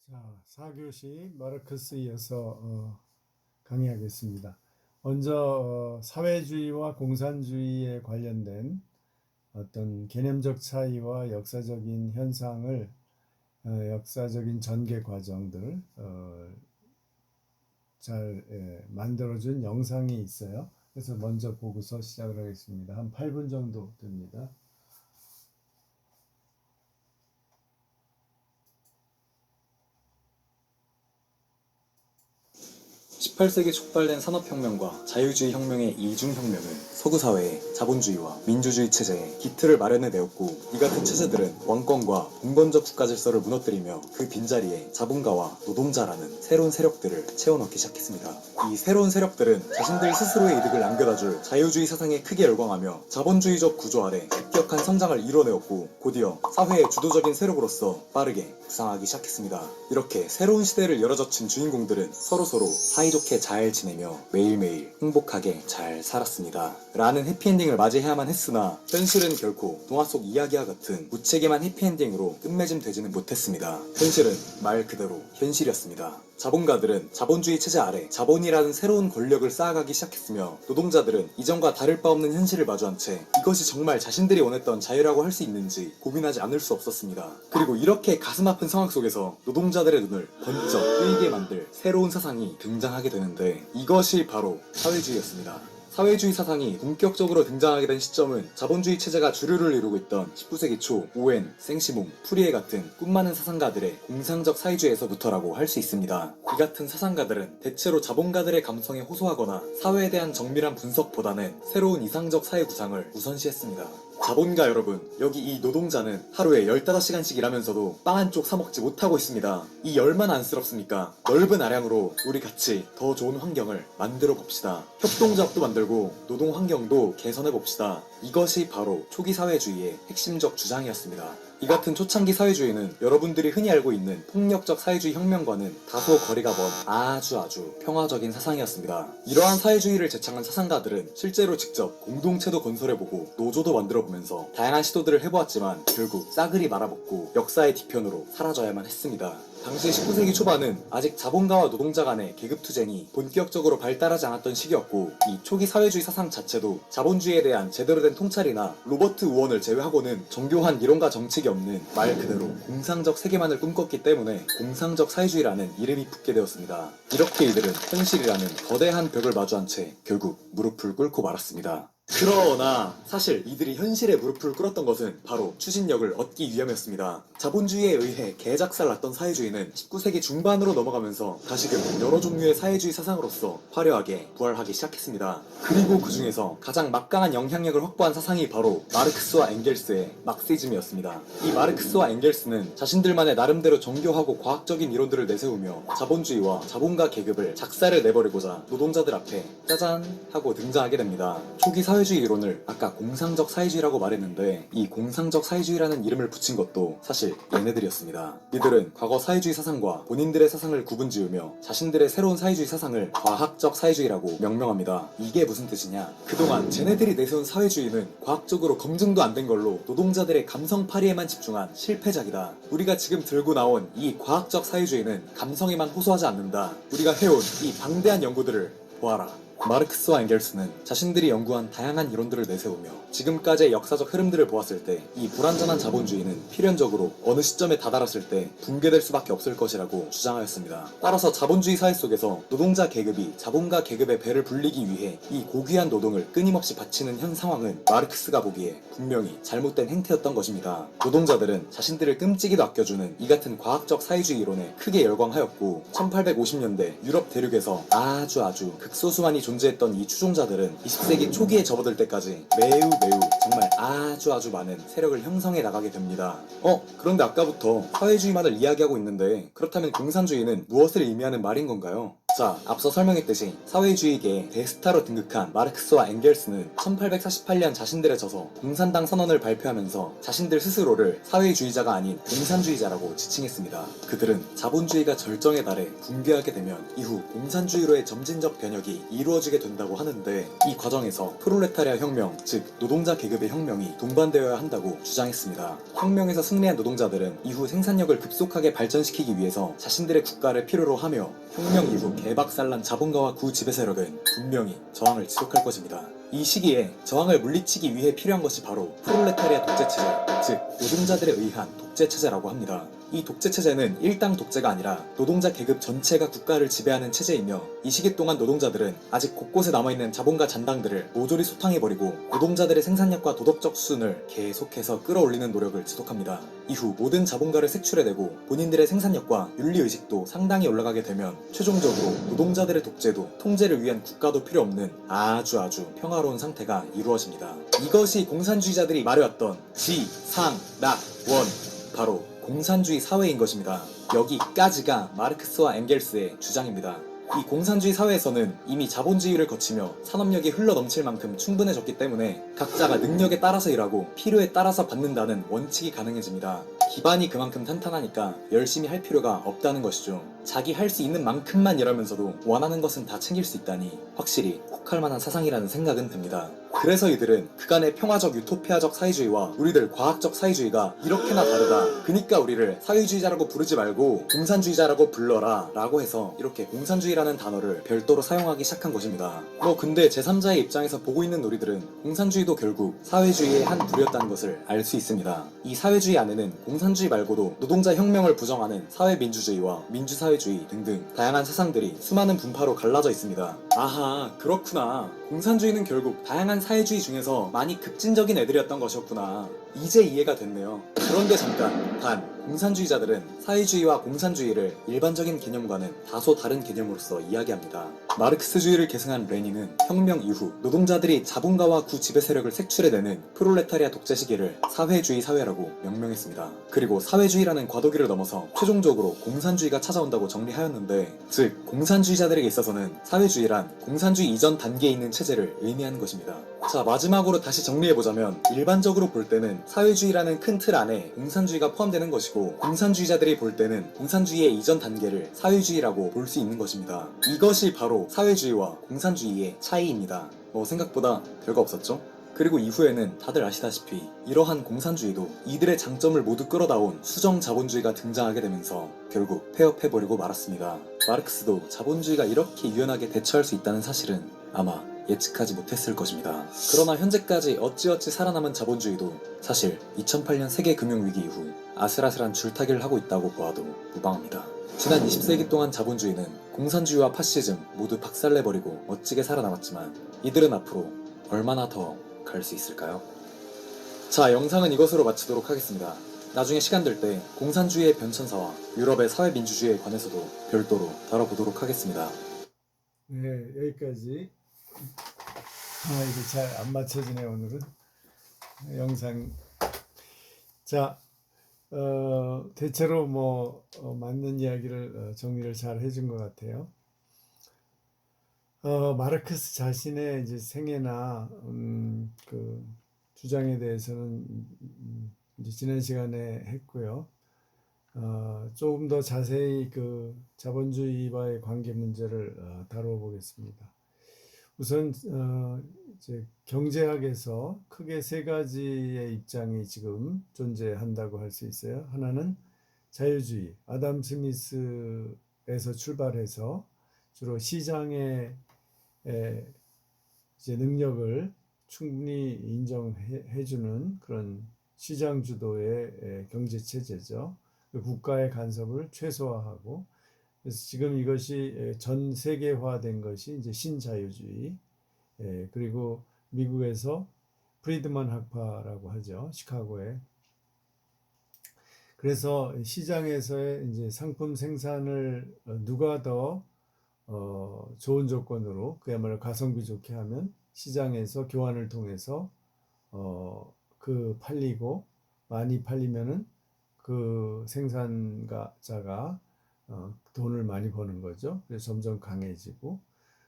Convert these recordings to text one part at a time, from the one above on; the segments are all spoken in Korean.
자, 4교시 마르크스에 이어서 강의하겠습니다. 먼저 사회주의와 공산주의에 관련된 어떤 개념적 차이와 역사적인 현상을 역사적인 전개 과정들 잘 만들어준 영상이 있어요. 그래서 먼저 보고서 시작을 하겠습니다. 한 8분 정도 됩니다. 18세기 촉발된 산업혁명과 자유주의 혁명의 이중혁명은 서구 사회의 자본주의와 민주주의 체제에 기틀을 마련해 내었고, 이 같은 체제들은 왕권과 봉건적 국가 질서를 무너뜨리며 그 빈자리에 자본가와 노동자라는 새로운 세력들을 채워넣기 시작했습니다. 이 새로운 세력들은 자신들 스스로의 이득을 남겨다줄 자유주의 사상에 크게 열광하며 자본주의적 구조 아래 급격한 성장을 이뤄내었고, 곧이어 사회의 주도적인 세력으로서 빠르게 부상하기 시작했습니다. 이렇게 새로운 시대를 열어젖힌 주인공들은 서로서로 사이좋게 잘 지내며 매일매일 행복하게 잘 살았습니다. 라는 해피엔딩을 맞이해야만 했으나 현실은 결코 동화 속 이야기와 같은 무책임한 해피엔딩으로 끝맺음되지는 못했습니다. 현실은 말 그대로 현실이었습니다. 자본가들은 자본주의 체제 아래 자본이라는 새로운 권력을 쌓아가기 시작했으며, 노동자들은 이전과 다를 바 없는 현실을 마주한 채 이것이 정말 자신들이 원했던 자유라고 할 수 있는지 고민하지 않을 수 없었습니다. 그리고 이렇게 가슴 아픈 상황 속에서 노동자들의 눈을 번쩍 뜨이게 만들 새로운 사상이 등장하게 되는데, 이것이 바로 사회주의였습니다. 사회주의 사상이 본격적으로 등장하게 된 시점은 자본주의 체제가 주류를 이루고 있던 19세기 초 오웬, 생시몽, 푸리에 같은 꿈 많은 사상가들의 공상적 사회주의에서부터라고 할 수 있습니다. 이 같은 사상가들은 대체로 자본가들의 감성에 호소하거나 사회에 대한 정밀한 분석보다는 새로운 이상적 사회 구상을 우선시했습니다. 자본가 여러분, 여기 이 노동자는 하루에 15시간씩 일하면서도 빵 한 쪽 사먹지 못하고 있습니다. 이 얼마나 안쓰럽습니까? 넓은 아량으로 우리 같이 더 좋은 환경을 만들어 봅시다. 협동조합도 만들고 노동 환경도 개선해 봅시다. 이것이 바로 초기 사회주의의 핵심적 주장이었습니다. 이 같은 초창기 사회주의는 여러분들이 흔히 알고 있는 폭력적 사회주의 혁명과는 다소 거리가 먼 아주 평화적인 사상이었습니다. 이러한 사회주의를 제창한 사상가들은 실제로 직접 공동체도 건설해보고 노조도 만들어보면서 다양한 시도들을 해보았지만 결국 싸그리 말아먹고 역사의 뒤편으로 사라져야만 했습니다. 당시 19세기 초반은 아직 자본가와 노동자 간의 계급투쟁이 본격적으로 발달하지 않았던 시기였고, 이 초기 사회주의 사상 자체도 자본주의에 대한 제대로 된 통찰이나 로버트 우원을 제외하고는 정교한 이론과 정책이 없는 말 그대로 공상적 세계만을 꿈꿨기 때문에 공상적 사회주의라는 이름이 붙게 되었습니다. 이렇게 이들은 현실이라는 거대한 벽을 마주한 채 결국 무릎을 꿇고 말았습니다. 그러나 사실 이들이 현실에 무릎을 꿇었던 것은 바로 추진력을 얻기 위함이었습니다. 자본주의에 의해 개작살났던 사회주의는 19세기 중반으로 넘어가면서 다시금 여러 종류의 사회주의 사상으로서 화려하게 부활하기 시작했습니다. 그리고 그 중에서 가장 막강한 영향력을 확보한 사상이 바로 마르크스와 엥겔스의 막시즘이었습니다. 이 마르크스와 엥겔스는 자신들만의 나름대로 정교하고 과학적인 이론들을 내세우며 자본주의와 자본가 계급을 작사를 내버리고자 노동자들 앞에 짜잔 하고 등장하게 됩니다. 초기 사회주의 이론을 아까 공상적 사회주의라고 말했는데, 이 공상적 사회주의라는 이름을 붙인 것도 사실 얘네들이었습니다. 이들은 과거 사회주의 사상과 본인들의 사상을 구분지으며 자신들의 새로운 사회주의 사상을 과학적 사회주의라고 명명합니다. 이게 무슨 뜻이냐? 그동안 쟤네들이 내세운 사회주의는 과학적으로 검증도 안 된 걸로 노동자들의 감성파리에만 집중한 실패작이다. 우리가 지금 들고 나온 이 과학적 사회주의는 감성에만 호소하지 않는다. 우리가 해온 이 방대한 연구들을 보아라. 마르크스와 엥겔스는 자신들이 연구한 다양한 이론들을 내세우며 지금까지의 역사적 흐름들을 보았을 때 이 불완전한 자본주의는 필연적으로 어느 시점에 다다랐을 때 붕괴될 수밖에 없을 것이라고 주장하였습니다. 따라서 자본주의 사회 속에서 노동자 계급이 자본가 계급의 배를 불리기 위해 이 고귀한 노동을 끊임없이 바치는 현 상황은 마르크스가 보기에 분명히 잘못된 행태였던 것입니다. 노동자들은 자신들을 끔찍이도 아껴주는 이 같은 과학적 사회주의 이론에 크게 열광하였고, 1850년대 유럽 대륙에서 아주 극소수만이 존재했던 이 추종자들은 20세기 초기에 접어들 때까지 매우 정말 아주 많은 세력을 형성해 나가게 됩니다. 그런데 아까부터 사회주의만을 이야기하고 있는데, 그렇다면 공산주의는 무엇을 의미하는 말인 건가요? 자, 앞서 설명했듯이 사회주의계의 대스타로 등극한 마르크스와 엥겔스는 1848년 자신들의 저서 공산당 선언을 발표하면서 자신들 스스로를 사회주의자가 아닌 공산주의자라고 지칭했습니다. 그들은 자본주의가 절정에 달해 붕괴하게 되면 이후 공산주의로의 점진적 변혁이 이루어지게 된다고 하는데, 이 과정에서 프롤레타리아 혁명, 즉 노동자 계급의 혁명 혁명이 동반되어야 한다고 주장했습니다. 혁명에서 승리한 노동자들은 이후 생산력을 급속하게 발전시키기 위해서 자신들의 국가를 필요로 하며 혁명 이후 개박살난 자본가와 구지배 세력은 분명히 저항을 지속할 것입니다. 이 시기에 저항을 물리치기 위해 필요한 것이 바로 프롤레타리아 독재체제, 즉 노동자들에 의한 독재체제라고 합니다. 이 독재체제는 일당 독재가 아니라 노동자 계급 전체가 국가를 지배하는 체제이며 이 시기 동안 노동자들은 아직 곳곳에 남아있는 자본가 잔당들을 모조리 소탕해버리고 노동자들의 생산력과 도덕적 수준을 계속해서 끌어올리는 노력을 지속합니다. 이후 모든 자본가를 색출해내고 본인들의 생산력과 윤리의식도 상당히 올라가게 되면 최종적으로 노동자들의 독재도 통제를 위한 국가도 필요 없는 아주 평화로운 상태가 이루어집니다. 이것이 공산주의자들이 말해왔던 지, 상, 락, 원, 바로 공산주의 사회인 것입니다. 여기까지가 마르크스와 엥겔스의 주장입니다. 이 공산주의 사회에서는 이미 자본주의를 거치며 산업력이 흘러넘칠 만큼 충분해졌기 때문에 각자가 능력에 따라서 일하고 필요에 따라서 받는다는 원칙이 가능해집니다. 기반이 그만큼 탄탄하니까 열심히 할 필요가 없다는 것이죠. 자기 할 수 있는 만큼만 일하면서도 원하는 것은 다 챙길 수 있다니 확실히 혹할 만한 사상이라는 생각은 듭니다. 그래서 이들은 그간의 평화적 유토피아적 사회주의와 우리들 과학적 사회주의가 이렇게나 다르다. 그니까 우리를 사회주의자라고 부르지 말고 공산주의자라고 불러라 라고 해서 이렇게 공산주의라는 단어를 별도로 사용하기 시작한 것입니다. 근데 제3자의 입장에서 보고 있는 우리들은 공산주의도 결국 사회주의의 한 부류였다는 것을 알 수 있습니다. 이 사회주의 안에는 공산주의 말고도 노동자 혁명을 부정하는 사회민주주의와 민주사회주의 등등 다양한 사상들이 수많은 분파로 갈라져 있습니다. 아하, 그렇구나. 공산주의는 결국 다양한 사회주의 중에서 많이 급진적인 애들이었던 것이었구나. 이제 이해가 됐네요. 그런데 잠깐, 단 공산주의자들은 사회주의와 공산주의를 일반적인 개념과는 다소 다른 개념으로서 이야기합니다. 마르크스주의를 계승한 레닌은 혁명 이후 노동자들이 자본가와 구지배 세력을 색출해내는 프롤레타리아 독재 시기를 사회주의 사회라고 명명했습니다. 그리고 사회주의라는 과도기를 넘어서 최종적으로 공산주의가 찾아온다고 정리하였는데, 즉 공산주의자들에게 있어서는 사회주의란 공산주의 이전 단계에 있는 체제를 의미하는 것입니다. 자, 마지막으로 다시 정리해보자면 일반적으로 볼 때는 사회주의라는 큰 틀 안에 공산주의가 포함되는 것이고, 공산주의자들이 볼 때는 공산주의의 이전 단계를 사회주의라고 볼 수 있는 것입니다. 이것이 바로 사회주의와 공산주의의 차이입니다. 생각보다 별거 없었죠? 그리고 이후에는 다들 아시다시피 이러한 공산주의도 이들의 장점을 모두 끌어다온 수정 자본주의가 등장하게 되면서 결국 폐업해버리고 말았습니다. 마르크스도 자본주의가 이렇게 유연하게 대처할 수 있다는 사실은 아마 예측하지 못했을 것입니다. 그러나 현재까지 어찌어찌 살아남은 자본주의도 사실 2008년 세계 금융위기 이후 아슬아슬한 줄타기를 하고 있다고 보아도 무방합니다. 지난 20세기 동안 자본주의는 공산주의와 파시즘 모두 박살내버리고 멋지게 살아남았지만 이들은 앞으로 얼마나 더 갈 수 있을까요? 자, 영상은 이것으로 마치도록 하겠습니다. 나중에 시간 될 때 공산주의의 변천사와 유럽의 사회민주주의에 관해서도 별도로 다뤄보도록 하겠습니다. 네, 여기까지. 이게 잘 안 맞춰지네 오늘은 영상. 자, 대체로 맞는 이야기를 정리를 잘 해준 것 같아요. 마르크스 자신의 이제 생애나 그 주장에 대해서는 이제 지난 시간에 했고요. 조금 더 자세히 그 자본주의와의 관계 문제를 다뤄보겠습니다. 우선 이제 경제학에서 크게 세 가지의 입장이 지금 존재한다고 할 수 있어요. 하나는 자유주의, 아담 스미스에서 출발해서 주로 시장의 이제 능력을 충분히 인정해주는 그런 시장 주도의 경제 체제죠. 국가의 간섭을 최소화하고, 그래서 지금 이것이 전 세계화된 것이 이제 신자유주의. 그리고 미국에서 프리드먼 학파라고 하죠. 시카고에. 그래서 시장에서의 이제 상품 생산을 누가 더 좋은 조건으로, 그야말로 가성비 좋게 하면 시장에서 교환을 통해서 팔리고 많이 팔리면은 그 생산자가 돈을 많이 버는 거죠. 그래서 점점 강해지고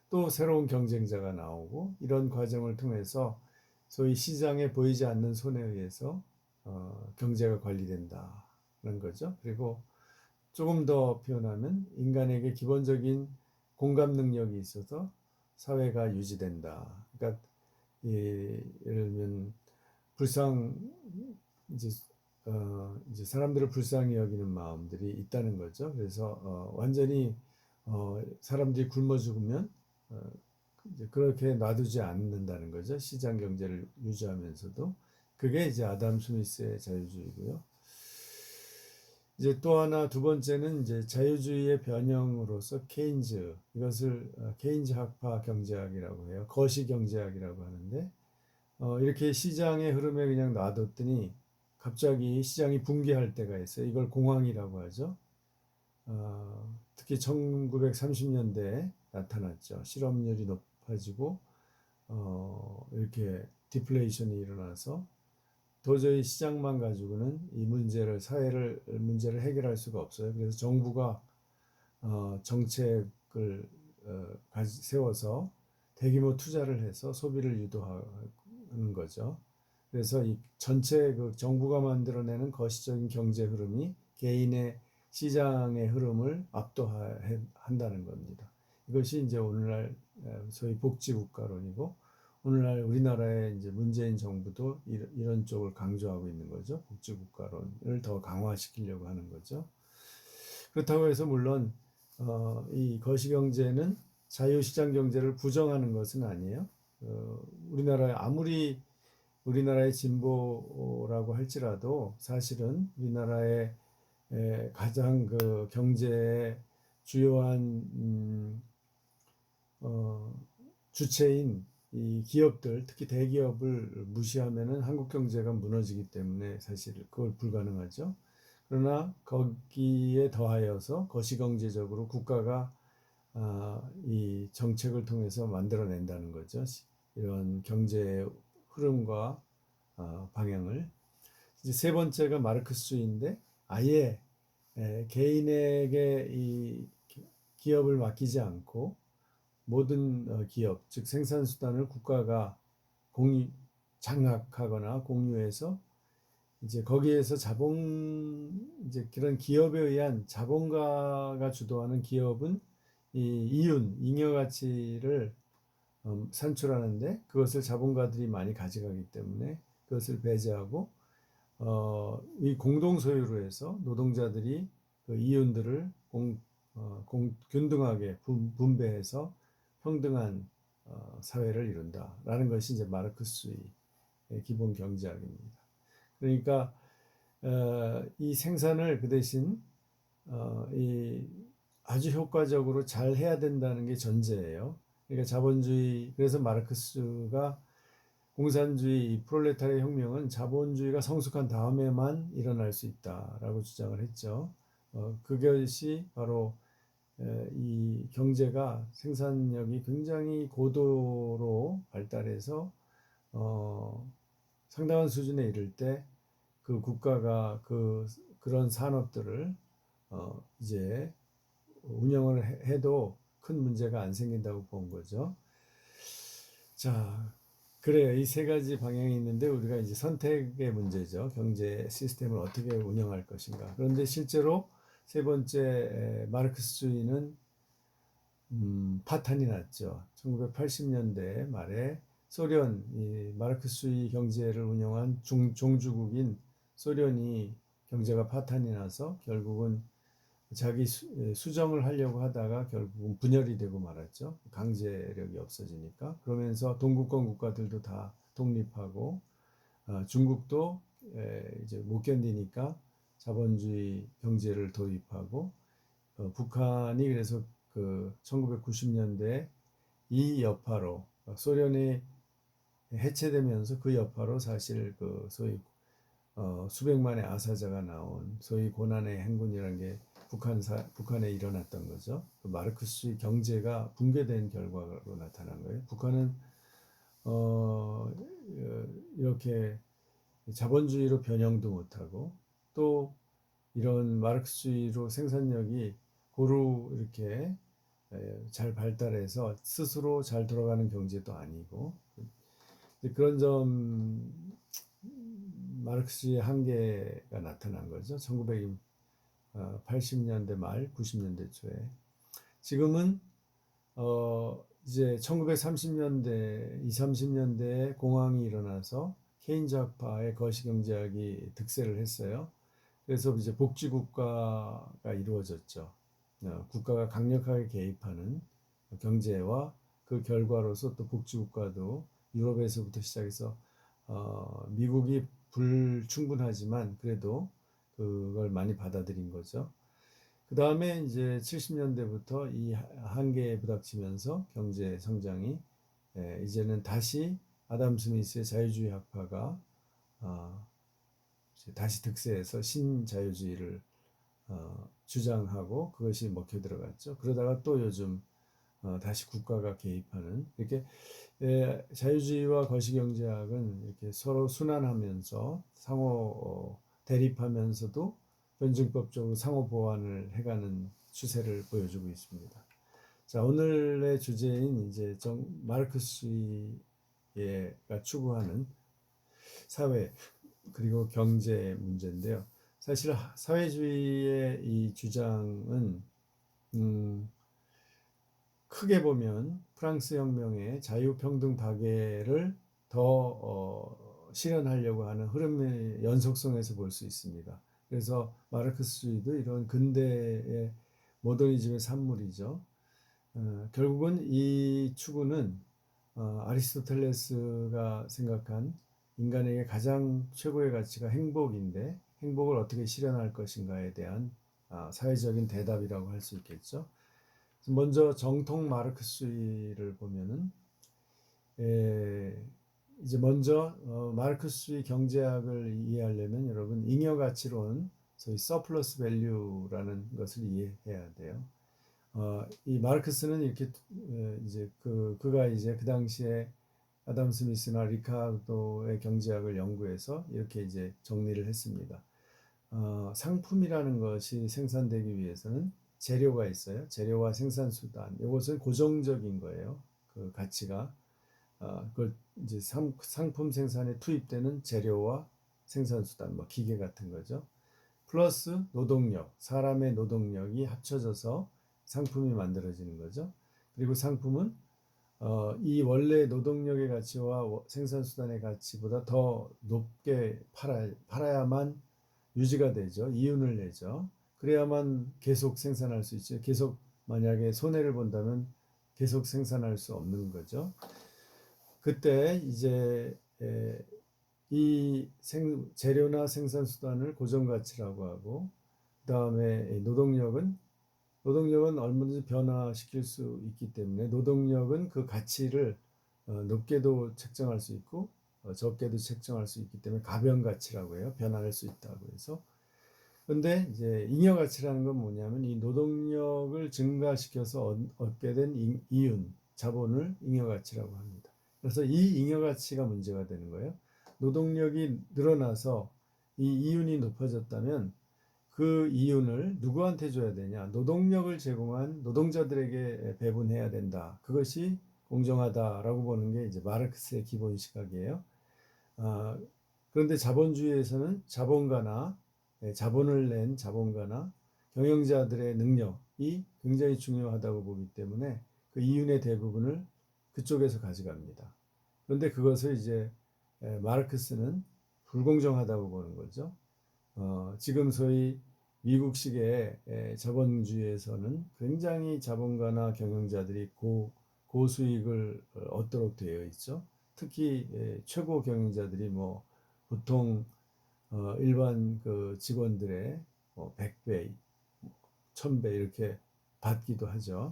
또 새로운 경쟁자가 나오고, 이런 과정을 통해서 소위 시장에 보이지 않는 손에 의해서 경제가 관리된다는 거죠. 그리고 조금 더 표현하면 인간에게 기본적인 공감 능력이 있어서 사회가 유지된다. 그러니까 예를 들면 불쌍 이제 이제 사람들을 불쌍히 여기는 마음들이 있다는 거죠. 그래서 완전히 사람들이 굶어 죽으면 이제 그렇게 놔두지 않는다는 거죠. 시장 경제를 유지하면서도. 그게 이제 아담 스미스의 자유주의고요. 이제 또 하나 두 번째는 이제 자유주의의 변형으로서 케인즈, 이것을 케인즈 학파 경제학이라고 해요. 거시 경제학이라고 하는데 이렇게 시장의 흐름에 그냥 놔뒀더니 갑자기 시장이 붕괴할 때가 있어요. 이걸 공황이라고 하죠. 특히 1930년대에 나타났죠. 실업률이 높아지고 이렇게 디플레이션이 일어나서 도저히 시장만 가지고는 이 사회를 문제를 해결할 수가 없어요. 그래서 정부가 정책을 세워서 대규모 투자를 해서 소비를 유도하는 거죠. 그래서 이 전체 그 정부가 만들어내는 거시적인 경제 흐름이 개인의 시장의 흐름을 압도한다는 겁니다. 이것이 이제 오늘날 소위 복지국가론이고, 오늘날 우리나라의 이제 문재인 정부도 이런 쪽을 강조하고 있는 거죠. 복지국가론을 더 강화시키려고 하는 거죠. 그렇다고 해서 물론 이 거시경제는 자유시장 경제를 부정하는 것은 아니에요. 우리나라에 아무리 우리나라의 진보라고 할지라도 사실은 우리나라의 가장 그 경제의 주요한 주체인 이 기업들, 특히 대기업을 무시하면은 한국 경제가 무너지기 때문에 사실 그걸 불가능하죠. 그러나 거기에 더하여서 거시경제적으로 국가가 이 정책을 통해서 만들어낸다는 거죠. 이런 경제의 흐름과 방향을. 이제 세 번째가 마르크스주의인데 아예 개인에게 이 기업을 맡기지 않고 모든 기업, 즉 생산수단을 국가가 장악하거나 공유해서 이제 거기에서 이제 그런 기업에 의한 자본가가 주도하는 기업은 이 잉여 가치를 산출하는데 그것을 자본가들이 많이 가져가기 때문에 그것을 배제하고 이 공동 소유로 해서 노동자들이 그 이윤들을 균등하게 분배해서 평등한 사회를 이룬다라는 것이 이제 마르크스주의의 기본 경제학입니다. 그러니까 이 생산을 그 대신 이 아주 효과적으로 잘 해야 된다는 게 전제예요. 그러니까 자본주의, 그래서 마르크스가 공산주의, 프롤레타리아 혁명은 자본주의가 성숙한 다음에만 일어날 수 있다라고 주장을 했죠. 그것이 바로 이 경제가 생산력이 굉장히 고도로 발달해서 상당한 수준에 이를 때 그 국가가 그런 산업들을 이제 운영을 해도 큰 문제가 안 생긴다고 본 거죠. 자, 그래요. 이 세 가지 방향이 있는데 우리가 이제 선택의 문제죠. 경제 시스템을 어떻게 운영할 것인가. 그런데 실제로 세 번째 마르크스주의는 파탄이 났죠. 1980년대 말에 소련, 이 마르크스주의 경제를 운영한 종주국인 소련이 경제가 파탄이 나서 결국은 자기 수정을 하려고 하다가 결국은 분열이 되고 말았죠. 강제력이 없어지니까. 그러면서 동구권 국가들도 다 독립하고 중국도 이제 못 견디니까 자본주의 경제를 도입하고 북한이 그래서 그 1990년대 이 여파로 소련이 해체되면서 그 여파로 사실 그 소위 수백만의 아사자가 나온 소위 고난의 행군이라는 게 북한에 일어났던 거죠. 그 마르크스주의 경제가 붕괴된 결과로 나타난 거예요. 북한은 이렇게 자본주의로 변형도 못하고 또 이런 마르크스주의로 생산력이 고루 이렇게 잘 발달해서 스스로 잘 돌아가는 경제도 아니고 그런 점 마르크스의 한계가 나타난 거죠. 1980년대 말 90년대 초에. 지금은 이제 1930년대, 20, 30년대에 공황이 일어나서 케인즈학파의 거시경제학이 득세를 했어요. 그래서 이제 복지국가가 이루어졌죠. 국가가 강력하게 개입하는 경제와 그 결과로서 또 복지국가도 유럽에서부터 시작해서 미국이 불충분하지만 그래도 그걸 많이 받아들인 거죠. 그 다음에 이제 70년대부터 이 한계에 부닥치면서 경제 성장이 이제는 다시 아담 스미스의 자유주의 학파가 이제 다시 득세해서 신자유주의를 주장하고 그것이 먹혀 들어갔죠. 그러다가 또 요즘 다시 국가가 개입하는 이렇게 자유주의와 거시경제학은 이렇게 서로 순환하면서 상호 대립하면서도 변증법적으로 상호 보완을 해가는 추세를 보여주고 있습니다. 자, 오늘의 주제인 이제 마르크스주의가 추구하는 사회 그리고 경제 문제인데요. 사실 사회주의의 이 주장은 크게 보면 프랑스 혁명의 자유평등 박애를 더 실현하려고 하는 흐름의 연속성에서 볼 수 있습니다. 그래서 마르크스주의도 이런 근대의 모더니즘의 산물이죠. 결국은 이 추구는 아리스토텔레스가 생각한 인간에게 가장 최고의 가치가 행복인데 행복을 어떻게 실현할 것인가에 대한 사회적인 대답이라고 할 수 있겠죠. 먼저 정통 마르크스주의를 보면은 이제 먼저 마르크스주의 경제학을 이해하려면 여러분 잉여가치론, 소위 서플러스 밸류라는 것을 이해해야 돼요. 이 마르크스는 이렇게 이제 그가 이제 그 당시에 아담 스미스나 리카르도의 경제학을 연구해서 이렇게 이제 정리를 했습니다. 상품이라는 것이 생산되기 위해서는 재료가 있어요. 재료와 생산 수단. 이것은 고정적인 거예요. 그 가치가. 그걸 이제 상품 생산에 투입되는 재료와 생산 수단, 뭐 기계 같은 거죠. 플러스 노동력, 사람의 노동력이 합쳐져서 상품이 만들어지는 거죠. 그리고 상품은 이 원래 노동력의 가치와 생산 수단의 가치보다 더 높게 팔아야만 유지가 되죠. 이윤을 내죠. 그래야만 계속 생산할 수 있죠. 계속 만약에 손해를 본다면 계속 생산할 수 없는 거죠. 그때 이제 이 재료나 생산 수단을 고정 가치라고 하고 그다음에 노동력은 얼마든지 변화시킬 수 있기 때문에 노동력은 그 가치를 높게도 책정할 수 있고 적게도 책정할 수 있기 때문에 가변 가치라고 해요. 변화할 수 있다고 해서. 그런데 이제 잉여 가치라는 건 뭐냐면 이 노동력을 증가시켜서 얻게 된 이윤, 자본을 잉여 가치라고 합니다. 그래서 이 잉여 가치가 문제가 되는 거예요. 노동력이 늘어나서 이 이윤이 높아졌다면 그 이윤을 누구한테 줘야 되냐? 노동력을 제공한 노동자들에게 배분해야 된다. 그것이 공정하다라고 보는 게 이제 마르크스의 기본 시각이에요. 그런데 자본주의에서는 자본을 낸 자본가나 경영자들의 능력이 굉장히 중요하다고 보기 때문에 그 이윤의 대부분을 그쪽에서 가져갑니다. 그런데 그것을 이제 마르크스는 불공정하다고 보는 거죠. 지금 소위 미국식의 자본주의에서는 굉장히 자본가나 경영자들이 고수익을 얻도록 되어 있죠. 특히 최고 경영자들이 뭐 보통 일반 그 직원들의 100배, 1000배 이렇게 받기도 하죠.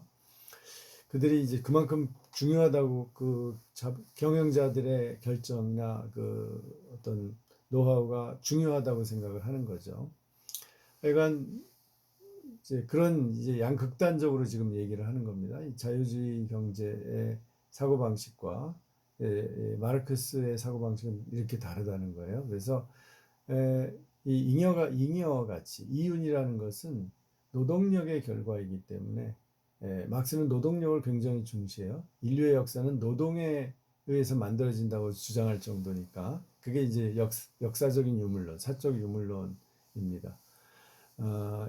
그들이 이제 그만큼 중요하다고 그 경영자들의 결정이나 그 어떤 노하우가 중요하다고 생각을 하는 거죠. 그러니까 이제 그런 이제 양극단적으로 지금 얘기를 하는 겁니다. 이 자유주의 경제의 사고 방식과 마르크스의 사고 방식은 이렇게 다르다는 거예요. 그래서 이 잉여 가치, 이윤이라는 것은 노동력의 결과이기 때문에 막스는 노동력을 굉장히 중시해요. 인류의 역사는 노동에 의해서 만들어진다고 주장할 정도니까 그게 이제 역사적인 유물론, 사적 유물론입니다.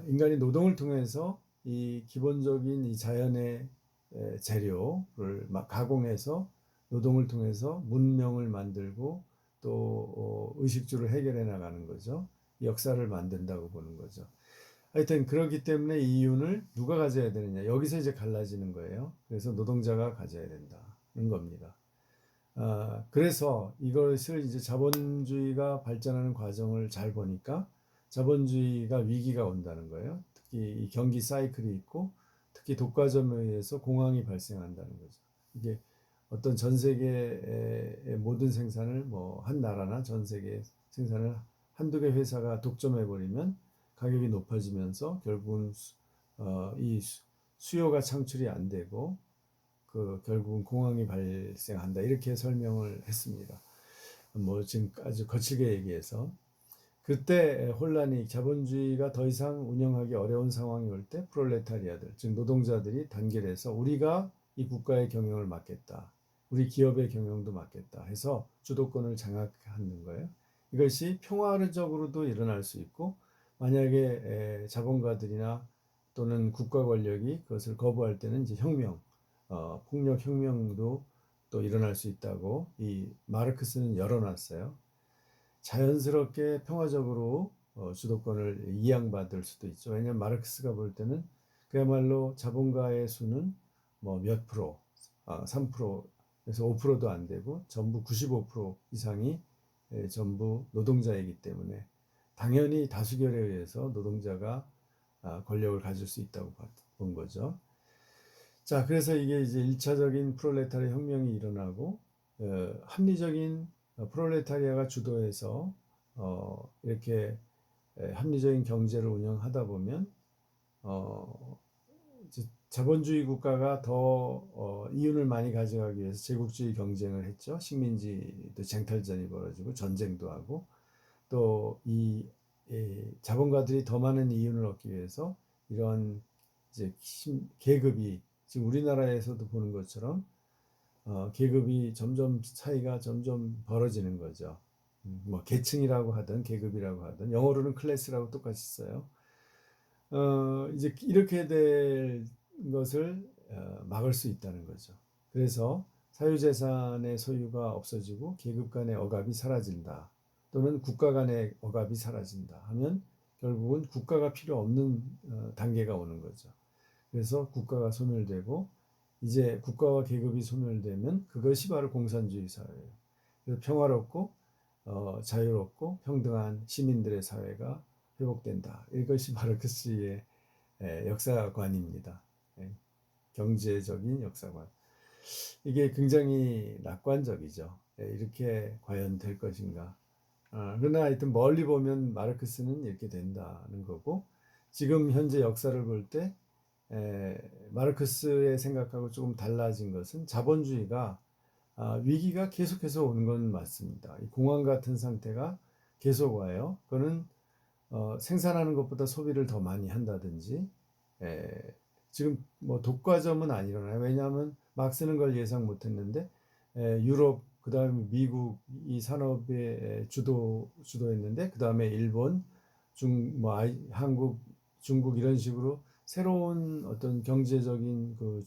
인간이 노동을 통해서 이 기본적인 이 자연의 재료를 막 가공해서 노동을 통해서 문명을 만들고 또 의식주를 해결해 나가는 거죠. 역사를 만든다고 보는 거죠. 하여튼 그렇기 때문에 이 이윤을 누가 가져야 되느냐. 여기서 이제 갈라지는 거예요. 그래서 노동자가 가져야 된다는 겁니다. 그래서 이것을 이제 자본주의가 발전하는 과정을 잘 보니까 자본주의가 위기가 온다는 거예요. 특히 이 경기 사이클이 있고 특히 독과점에 의해서 공황이 발생한다는 거죠. 이게 어떤 전 세계의 모든 생산을 뭐 한 나라나 전 세계 생산을 한두 개 회사가 독점해 버리면 가격이 높아지면서 결국은 이 수요가 창출이 안 되고 결국은 공황이 발생한다 이렇게 설명을 했습니다. 뭐 지금 아주 거칠게 얘기해서 그때 혼란이 자본주의가 더 이상 운영하기 어려운 상황이 올 때 프롤레타리아들 즉 노동자들이 단결해서 우리가 이 국가의 경영을 맡겠다. 우리 기업의 경영도 맡겠다 해서 주도권을 장악하는 거예요. 이것이 평화적으로도 일어날 수 있고 만약에 자본가들이나 또는 국가 권력이 그것을 거부할 때는 이제 혁명, 폭력 혁명도 또 일어날 수 있다고 이 마르크스는 열어놨어요. 자연스럽게 평화적으로 주도권을 이양받을 수도 있죠. 왜냐하면 마르크스가 볼 때는 그야말로 자본가의 수는 뭐 몇 프로, 3%에서 5%도 안 되고 전부 95% 이상이 전부 노동자이기 때문에 당연히 다수결에 의해서 노동자가 권력을 가질 수 있다고 본 거죠. 자, 그래서 이게 이제 1차적인 프롤레타리아 혁명이 일어나고 합리적인 프롤레타리아가 주도해서 이렇게 합리적인 경제를 운영하다 보면 자본주의 국가가 더 이윤을 많이 가져가기 위해서 제국주의 경쟁을 했죠. 식민지도 쟁탈전이 벌어지고 전쟁도 하고 또 이 자본가들이 더 많은 이윤을 얻기 위해서 이런 이제 계급이 지금 우리나라에서도 보는 것처럼 계급이 점점 차이가 점점 벌어지는 거죠. 뭐 계층이라고 하든 계급이라고 하든 영어로는 클래스라고 똑같이 써요. 이제 이렇게 될 것을 막을 수 있다는 거죠. 그래서 사유재산의 소유가 없어지고 계급 간의 억압이 사라진다. 또는 국가 간의 억압이 사라진다 하면 결국은 국가가 필요 없는 단계가 오는 거죠. 그래서 국가가 소멸되고 이제 국가와 계급이 소멸되면 그것이 바로 공산주의 사회예요. 그래서 평화롭고 자유롭고 평등한 시민들의 사회가 회복된다. 이것이 마르크스의 역사관입니다. 경제적인 역사관. 이게 굉장히 낙관적이죠. 이렇게 과연 될 것인가. 그러나 하여튼 멀리 보면 마르크스는 이렇게 된다는 거고 지금 현재 역사를 볼 때 마르크스의 생각하고 조금 달라진 것은 자본주의가 위기가 계속해서 오는 건 맞습니다. 이 공황 같은 상태가 계속 와요. 그거는 생산하는 것보다 소비를 더 많이 한다든지 지금 뭐 독과점은 안 일어나요. 왜냐하면 막 쓰는 걸 예상 못했는데 유럽 그 다음에 미국 이 산업에 주도했는데 그 다음에 일본, 한국, 중국 이런 식으로 새로운 어떤 경제적인 그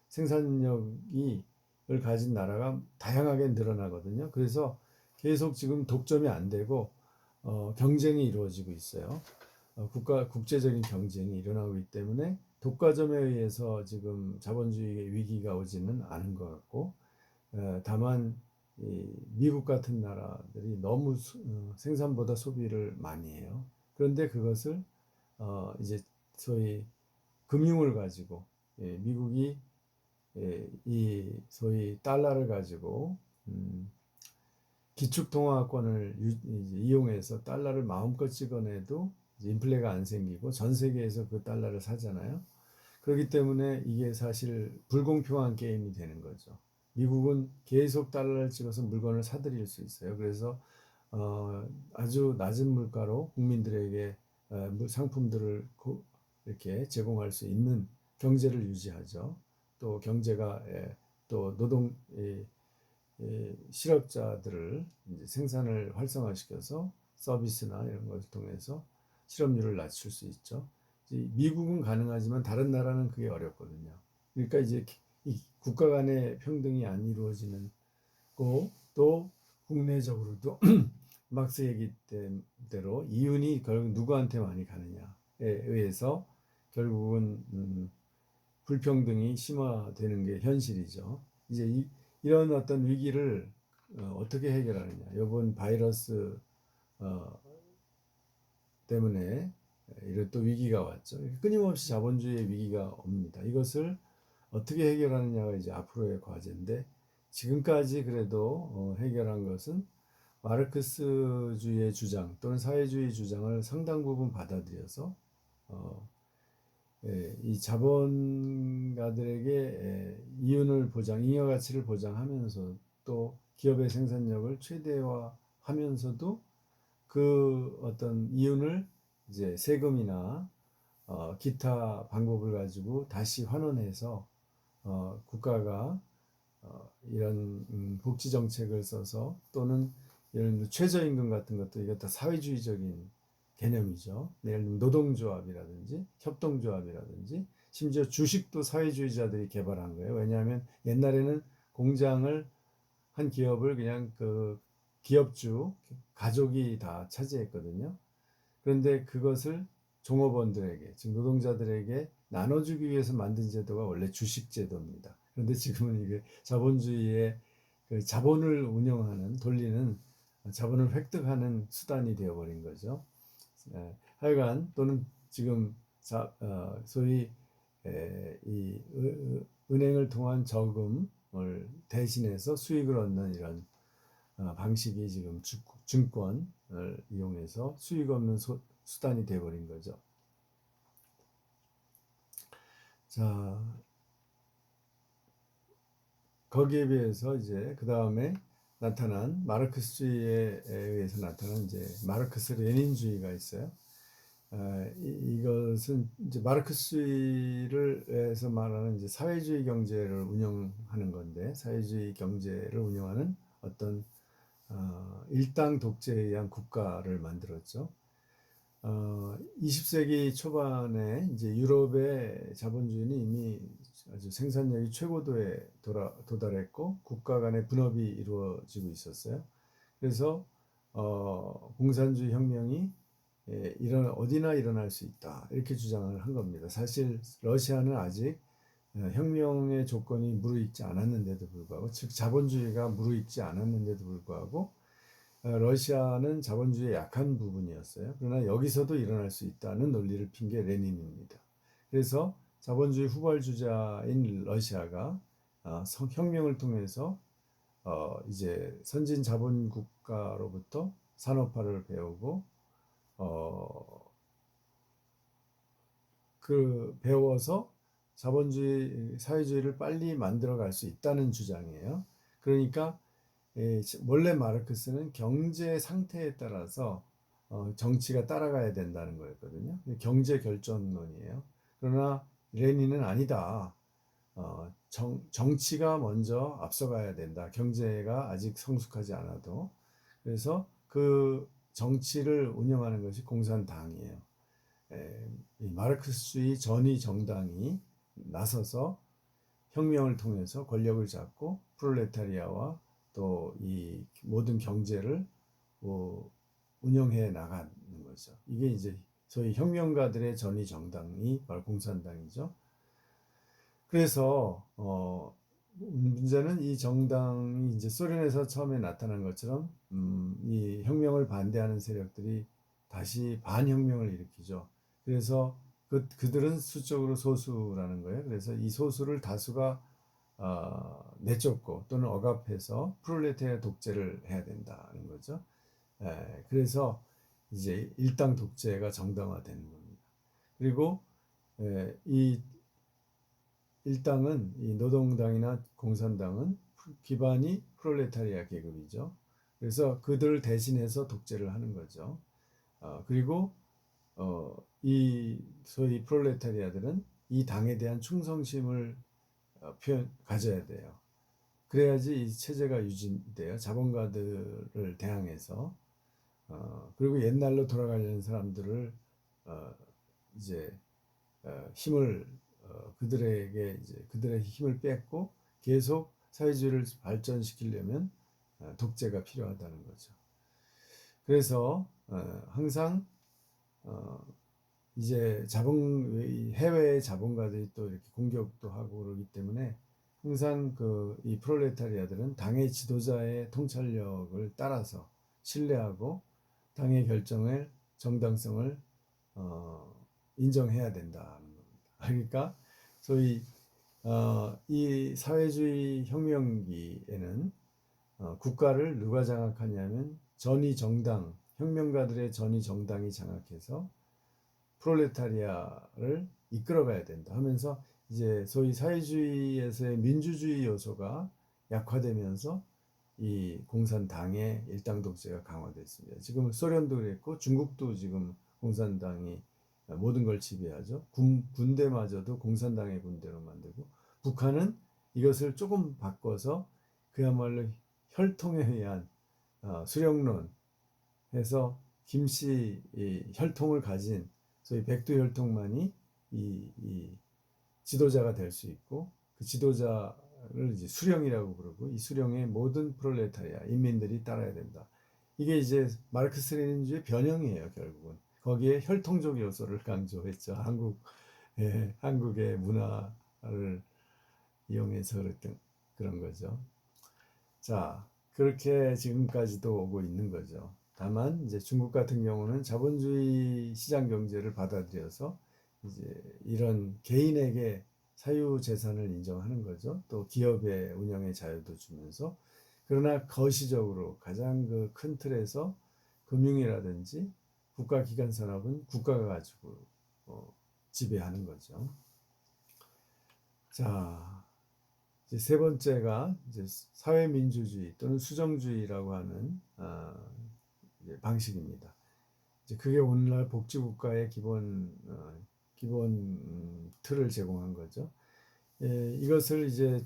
생산력이 을 가진 나라가 다양하게 늘어나거든요. 그래서 계속 지금 독점이 안 되고 경쟁이 이루어지고 있어요. 국제적인 경쟁이 일어나고 있기 때문에 독과점에 의해서 지금 자본주의의 위기가 오지는 않은 것 같고 다만 미국 같은 나라들이 너무 생산보다 소비를 많이 해요. 그런데 그것을 이제 소위 금융을 가지고 미국이 이 소위 달러를 가지고 기축통화권을 이용해서 달러를 마음껏 찍어내도 인플레가 안 생기고 전 세계에서 그 달러를 사잖아요. 그렇기 때문에 이게 사실 불공평한 게임이 되는 거죠. 미국은 계속 달러를 찍어서 물건을 사들일 수 있어요. 그래서 아주 낮은 물가로 국민들에게 상품들을 이렇게 제공할 수 있는 경제를 유지하죠. 또 경제가 또 노동 실업자들을 이제 생산을 활성화시켜서 서비스나 이런 것을 통해서 실업률을 낮출 수 있죠. 미국은 가능하지만 다른 나라는 그게 어렵거든요. 그러니까 이제 이 국가 간의 평등이 안 이루어지는 거, 또 국내적으로도 막스 얘기대로 이윤이 결국 누구한테 많이 가느냐에 의해서 결국은 불평등이 심화되는 게 현실이죠. 이제 이런 어떤 위기를 어떻게 해결하느냐. 이번 바이러스 어, 때문에 이런 또 위기가 왔죠. 끊임없이 자본주의의 위기가 옵니다. 이것을 어떻게 해결하느냐가 이제 앞으로의 과제인데 지금까지 그래도 해결한 것은 마르크스주의의 주장 또는 사회주의 주장을 상당 부분 받아들여서 어, 이 자본가들에게 이윤을 잉여 가치를 보장하면서 또 기업의 생산력을 최대화하면서도 그 어떤 이윤을 이제 세금이나 기타 방법을 가지고 다시 환원해서 국가가 이런 복지 정책을 써서 또는 이런 최저임금 같은 것도 이게 다 사회주의적인 개념이죠. 예를 들면 노동조합이라든지 협동조합이라든지 심지어 주식도 사회주의자들이 개발한 거예요. 왜냐하면 옛날에는 공장을 한 기업을 그냥 그 기업주 가족이 다 차지했거든요. 그런데 그것을 종업원들에게, 즉 노동자들에게 나눠주기 위해서 만든 제도가 원래 주식 제도입니다. 그런데 지금은 이게 자본주의의 그 자본을 운영하는, 돌리는, 자본을 획득하는 수단이 되어버린 거죠. 하여간 또는 지금 소위 이 은행을 통한 저금을 대신해서 수익을 얻는 이런 방식이 지금 증권을 이용해서 수익 없는 수단이 되어버린 거죠. 자, 거기에 비해서 이제 그 다음에 나타난 마르크스주의에 의해서 나타난 이제 마르크스 레닌주의가 있어요. 이것은 이제 마르크스주의를 해서 말하는 이제 사회주의 경제를 운영하는 건데 사회주의 경제를 운영하는 어떤 일당 독재에 의한 국가를 만들었죠. 20세기 초반에 이제 유럽의 자본주의는 이미 아주 생산력이 최고도에 도달했고 국가 간의 분업이 이루어지고 있었어요. 그래서 공산주의 혁명이 어디나 일어날 수 있다 이렇게 주장을 한 겁니다. 사실 러시아는 아직 혁명의 조건이 무르익지 않았는데도 불구하고 즉 자본주의가 무르익지 않았는데도 불구하고 러시아는 자본주의의 약한 부분이었어요. 그러나 여기서도 일어날 수 있다는 논리를 핀 게 레닌입니다. 그래서 자본주의 후발주자인 러시아가 혁명을 통해서 이제 선진 자본 국가로부터 산업화를 배우고 그 배워서 자본주의 사회주의를 빨리 만들어 갈 수 있다는 주장이에요. 그러니까 원래 마르크스는 경제 상태에 따라서 정치가 따라가야 된다는 거였거든요. 경제 결정론이에요. 그러나 레닌은 아니다. 정치가 먼저 앞서가야 된다. 경제가 아직 성숙하지 않아도. 그래서 그 정치를 운영하는 것이 공산당이에요. 이 마르크스주의 전위 정당이 나서서 혁명을 통해서 권력을 잡고 프롤레타리아와 또 이 모든 경제를 운영해 나가는 거죠. 이게 이제 소위 혁명가들의 전위 정당이 바로 공산당이죠. 그래서 문제는 이 정당이 이제 소련에서 처음에 나타난 것처럼 이 혁명을 반대하는 세력들이 다시 반혁명을 일으키죠. 그래서 그들은 수적으로 소수라는 거예요. 그래서 이 소수를 다수가 내쫓고 또는 억압해서 프롤레타리아 독재를 해야 된다는 거죠. 그래서 이제 일당 독재가 정당화되는 겁니다. 그리고 이 일당은 이 노동당이나 공산당은 기반이 프롤레타리아 계급이죠. 그래서 그들을 대신해서 독재를 하는 거죠. 그리고 이 소위 프롤레타리아들은 이 당에 대한 충성심을 가져야 돼요. 그래야지 이 체제가 유지돼요. 자본가들을 대항해서. 그리고 옛날로 돌아가려는 사람들을 이제 힘을 그들에게 이제 그들의 힘을 뺏고 계속 사회주의를 발전시키려면 독재가 필요하다는 거죠. 그래서 항상 이제 해외의 자본가들이 또 이렇게 공격도 하고 그러기 때문에 항상 이 프롤레타리아들은 당의 지도자의 통찰력을 따라서 신뢰하고 당의 결정을 정당성을 인정해야 된다는 겁니다. 그러니까 소위 이 사회주의 혁명기에는 국가를 누가 장악하냐면 전위 정당, 혁명가들의 전위 정당이 장악해서 프롤레타리아를 이끌어가야 된다 하면서 이제 소위 사회주의에서의 민주주의 요소가 약화되면서 이 공산당의 일당 독재가 강화됐습니다. 지금 소련도 그랬고 중국도 지금 공산당이 모든 걸 지배하죠. 군대마저도 공산당의 군대로 만들고 북한은 이것을 조금 바꿔서 그야말로 혈통에 의한 수령론 해서 김씨 혈통을 가진 소위 백두 혈통만이 이 지도자가 될 수 있고 그 지도자를 이제 수령이라고 부르고 이 수령의 모든 프롤레타리아 인민들이 따라야 된다. 이게 이제 마르크스 레닌주의 변형이에요. 결국은 거기에 혈통적 요소를 강조했죠. 한국의 문화를 이용해서 그런 거죠. 자, 그렇게 지금까지도 오고 있는 거죠. 다만 이제 중국 같은 경우는 자본주의 시장 경제를 받아들여서 이제 이런 개인에게 사유 재산을 인정하는 거죠. 또 기업의 운영의 자유도 주면서 그러나 거시적으로 가장 그 큰 틀에서 금융이라든지 국가기관 산업은 국가가 가지고 지배하는 거죠. 자, 이제 세 번째가 이제 사회민주주의 또는 수정주의라고 하는 방식입니다. 이제 그게 오늘날 복지국가의 기본 틀을 제공한 거죠. 이것을 이제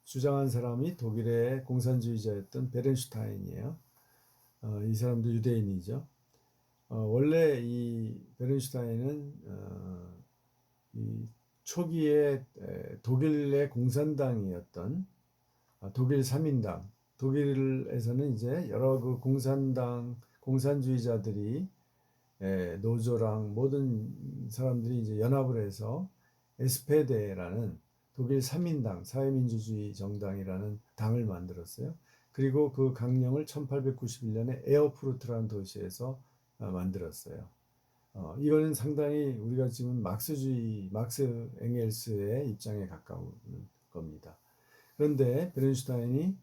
주장한 사람이 독일의 공산주의자였던 베른슈타인이에요. 이 사람도 유대인이죠. 원래 이 베른슈타인은 이 초기에 독일의 공산당이었던 독일 3인당, 독일에서는 이제 여러 그 공산주의자들이 노조랑 모든 사람들이 이제 연합을 해서 에스페데라는 독일 3인당, 사회민주주의 정당이라는 당을 만들었어요. 그리고 그 강령을 1891년에 에어프루트라는 도시에서 만들었어요. 이거는 상당히 우리가 지금 막스 엥겔스의 입장에 가까운 겁니다. 그런데 베른슈타인이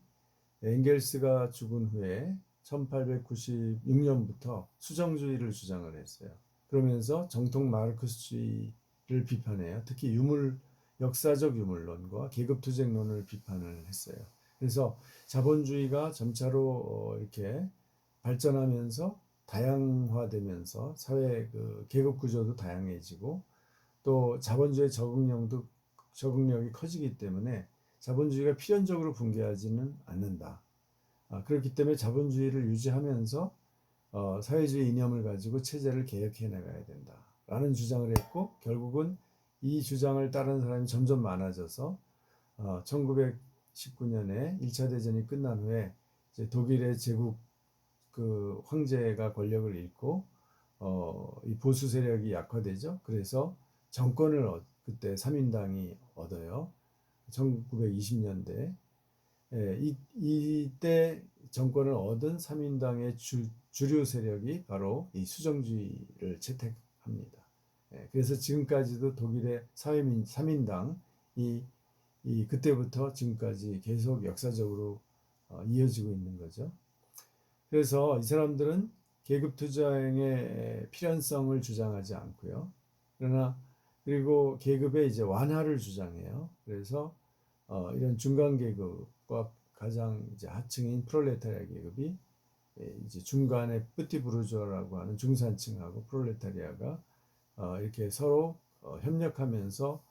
엥겔스가 죽은 후에 1896년부터 수정주의를 주장을 했어요. 그러면서 정통 마르크스주의를 비판해요. 특히 역사적 유물론과 계급투쟁론을 비판을 했어요. 그래서 자본주의가 점차로 이렇게 발전하면서 다양화되면서 사회 그 계급 구조도 다양해지고 또 자본주의 적응력이 커지기 때문에 자본주의가 필연적으로 붕괴하지는 않는다. 그렇기 때문에 자본주의를 유지하면서 사회주의 이념을 가지고 체제를 개혁해 나가야 된다라는 주장을 했고 결국은 이 주장을 따르는 사람이 점점 많아져서 1919년에 1차 대전이 끝난 후에 이제 독일의 제국 그 황제가 권력을 잃고 이 보수 세력이 약화되죠. 그래서 정권을 그때 3인당이 얻어요. 1920년대 이때 정권을 얻은 3인당의 주류 세력이 바로 이 수정주의를 채택합니다. 그래서 지금까지도 독일의 3인당 이 그때부터 지금까지 계속 역사적으로 이어지고 있는 거죠. 그래서 이 사람들은 계급투쟁의 필연성을 주장하지 않고요. 그리고 계급의 이제 완화를 주장해요. 그래서 이런 중간 계급과 가장 이제 하층인 프롤레타리아 계급이 이제 중간에 뿌띠부르주아라고 하는 중산층하고 프롤레타리아가 이렇게 서로 협력하면서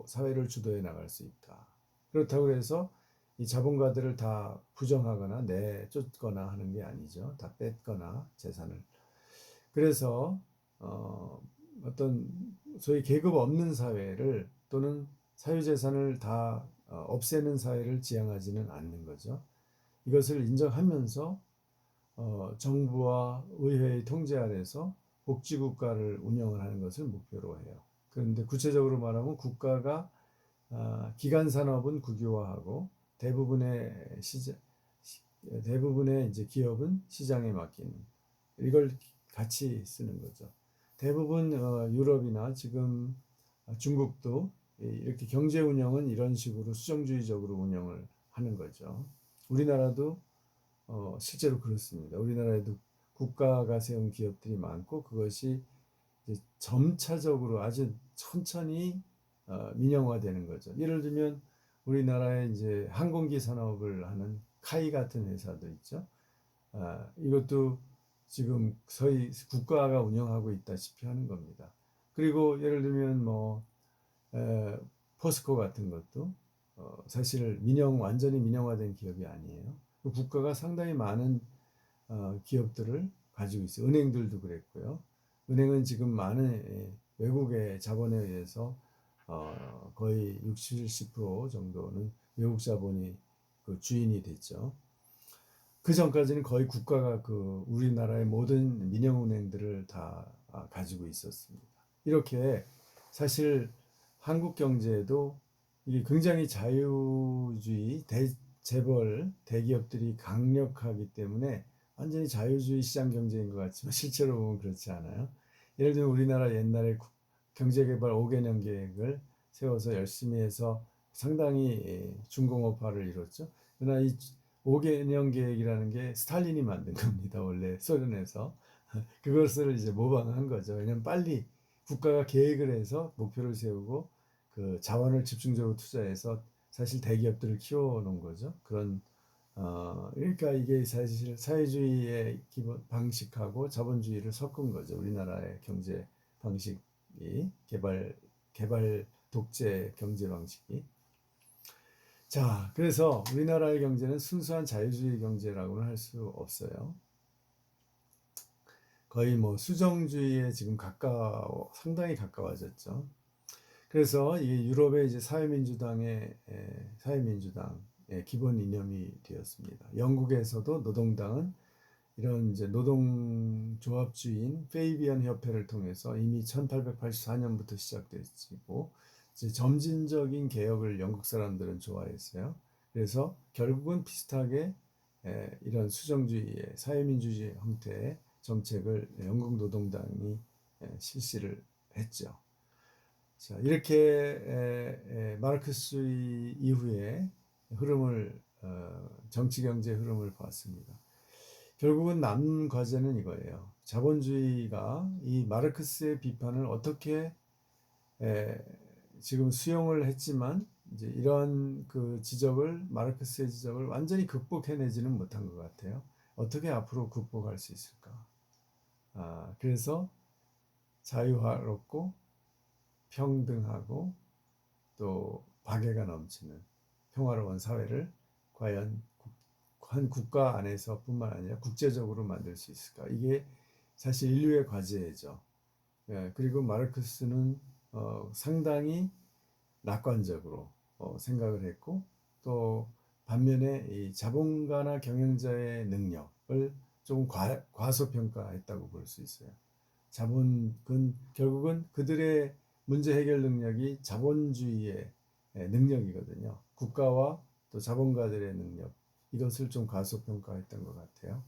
사회를 주도해 나갈 수 있다. 그렇다고 해서 이 자본가들을 다 부정하거나 내쫓거나 하는 게 아니죠. 다 뺐거나 재산을. 그래서 어떤 소위 계급 없는 사회를 또는 사유재산을 다 없애는 사회를 지향하지는 않는 거죠. 이것을 인정하면서 정부와 의회의 통제 아래서 복지국가를 운영을 하는 것을 목표로 해요. 그런데 구체적으로 말하면 국가가 기간 산업은 국유화하고 대부분의 이제 기업은 시장에 맡기는 이걸 같이 쓰는 거죠. 대부분 유럽이나 지금 중국도 이렇게 경제 운영은 이런 식으로 수정주의적으로 운영을 하는 거죠. 우리나라도 실제로 그렇습니다. 우리나라에도 국가가 세운 기업들이 많고 그것이 이제 점차적으로 아주 천천히 민영화되는 거죠. 예를 들면 우리나라에 이제 항공기 산업을 하는 카이 같은 회사도 있죠. 이것도 지금 거의 국가가 운영하고 있다시피 하는 겁니다. 그리고 예를 들면 포스코 같은 것도 사실 완전히 민영화된 기업이 아니에요. 국가가 상당히 많은 기업들을 가지고 있어요. 은행들도 그랬고요. 은행은 지금 많은 외국의 자본에 의해서 거의 60, 70% 정도는 외국 자본이 그 주인이 됐죠. 그 전까지는 거의 국가가 그 우리나라의 모든 민영은행들을 다 가지고 있었습니다. 이렇게 사실 한국 경제에도 이게 굉장히 자유주의 재벌 대기업들이 강력하기 때문에 완전히 자유주의 시장 경제인 것 같지만 실제로 보면 그렇지 않아요. 예를 들면 우리나라 옛날에 경제개발 5개년 계획을 세워서 열심히 해서 상당히 중공업화를 이뤘죠. 그러나 이 5개년 계획이라는 게 스탈린이 만든 겁니다. 원래 소련에서. 그것을 이제 모방한 거죠. 왜냐하면 빨리 국가가 계획을 해서 목표를 세우고 그 자원을 집중적으로 투자해서 사실 대기업들을 키워놓은 거죠. 그러니까 이게 사실 사회주의의 기본 방식하고 자본주의를 섞은 거죠. 우리나라의 경제 방식이 개발 독재 경제 방식이. 자, 그래서 우리나라의 경제는 순수한 자유주의 경제라고는 할 수 없어요. 거의 수정주의에 지금 상당히 가까워졌죠. 그래서 이게 유럽의 이제 사회민주당의 기본 이념이 되었습니다. 영국에서도 노동당은 이런 이제 노동조합주의인 페이비안 협회를 통해서 이미 1884년부터 시작됐고 이제 점진적인 개혁을 영국 사람들은 좋아했어요. 그래서 결국은 비슷하게 이런 수정주의의 사회민주주의 형태의 정책을 영국 노동당이 실시를 했죠. 자, 이렇게 마르크스주의 이후에 정치 경제 흐름을 봤습니다. 결국은 남은 과제는 이거예요. 자본주의가 이 마르크스의 비판을 어떻게 지금 수용을 했지만 이제 이런 마르크스의 지적을 완전히 극복해내지는 못한 것 같아요. 어떻게 앞으로 극복할 수 있을까? 그래서 자유화롭고 평등하고 또 박애가 넘치는 평화로운 사회를 과연 한 국가 안에서뿐만 아니라 국제적으로 만들 수 있을까? 이게 사실 인류의 과제죠. 그리고 마르크스는 상당히 낙관적으로 생각을 했고 또 반면에 이 자본가나 경영자의 능력을 조금 과소평가했다고 볼 수 있어요. 결국은 그들의 문제 해결 능력이 자본주의의 능력이거든요. 국가와 또 자본가들의 능력 이것을 좀 과소평가했던 것 같아요.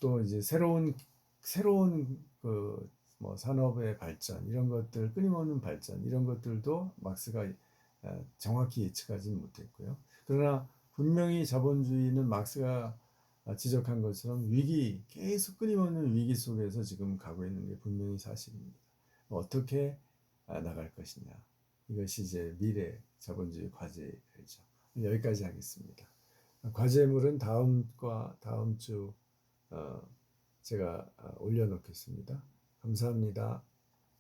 또 이제 새로운 산업의 발전 이런 것들 끊임없는 발전 이런 것들도 막스가 정확히 예측하지는 못했고요. 그러나 분명히 자본주의는 막스가 지적한 것처럼 계속 끊임없는 위기 속에서 지금 가고 있는 게 분명히 사실입니다. 어떻게 나갈 것이냐. 이것이 이제 미래 자본주의 과제죠. 여기까지 하겠습니다. 과제물은 다음 주 제가 올려놓겠습니다. 감사합니다.